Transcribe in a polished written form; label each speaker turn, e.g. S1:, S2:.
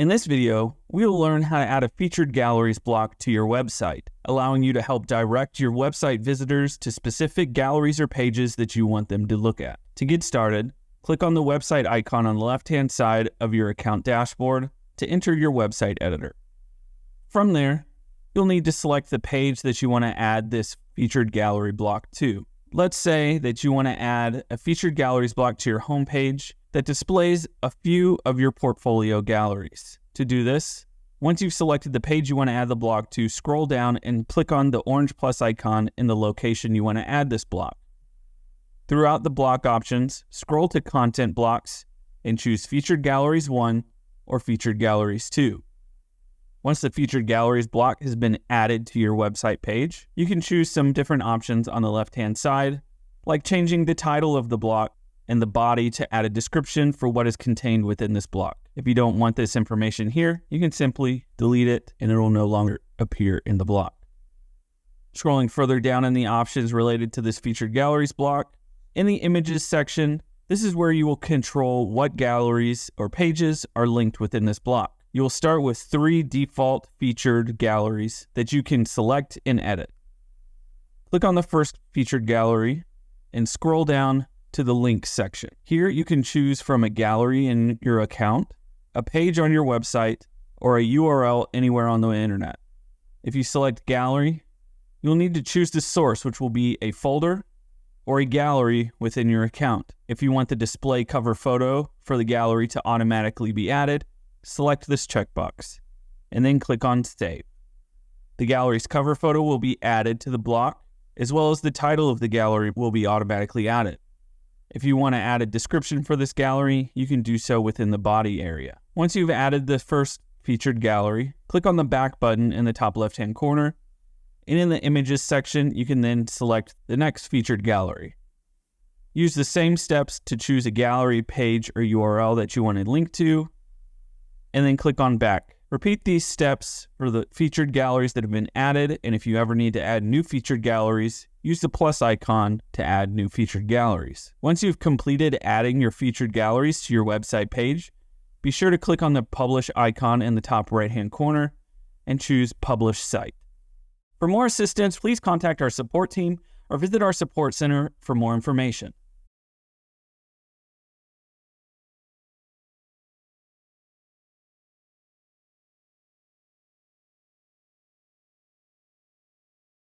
S1: In this video, we will learn how to add a featured galleries block to your website, allowing you to help direct your website visitors to specific galleries or pages that you want them to look at. To get started, click on the website icon on the left-hand side of your account dashboard to enter your website editor. From there, you'll need to select the page that you want to add this featured gallery block to. Let's say that you want to add a featured galleries block to your homepage that displays a few of your portfolio galleries. To do this, once you've selected the page you want to add the block to, scroll down and click on the orange plus icon in the location you want to add this block. Throughout the block options, scroll to Content Blocks and choose Featured Galleries 1 or Featured Galleries 2. Once the Featured Galleries block has been added to your website page, you can choose some different options on the left-hand side, like changing the title of the block and the body to add a description for what is contained within this block. If you don't want this information here, you can simply delete it and it will no longer appear in the block. Scrolling further down in the options related to this Featured Galleries block, in the Images section, this is where you will control what galleries or pages are linked within this block. You will start with 3 default featured galleries that you can select and edit. Click on the first featured gallery and scroll down to the Links section. Here you can choose from a gallery in your account, a page on your website, or a URL anywhere on the internet. If you select gallery, you'll need to choose the source, which will be a folder or a gallery within your account. If you want the display cover photo for the gallery to automatically be added, select this checkbox and then click on Save. The gallery's cover photo will be added to the block, as well as the title of the gallery will be automatically added. If you want to add a description for this gallery, you can do so within the body area. Once you've added the first featured gallery, click on the back button in the top left-hand corner, and in the Images section, you can then select the next featured gallery. Use the same steps to choose a gallery, page, or URL that you want to link to, and then click on Back. Repeat these steps for the featured galleries that have been added, and if you ever need to add new featured galleries, use the plus icon to add new featured galleries. Once you've completed adding your featured galleries to your website page, be sure to click on the Publish icon in the top right-hand corner and choose Publish Site. For more assistance, please contact our support team or visit our support center for more information.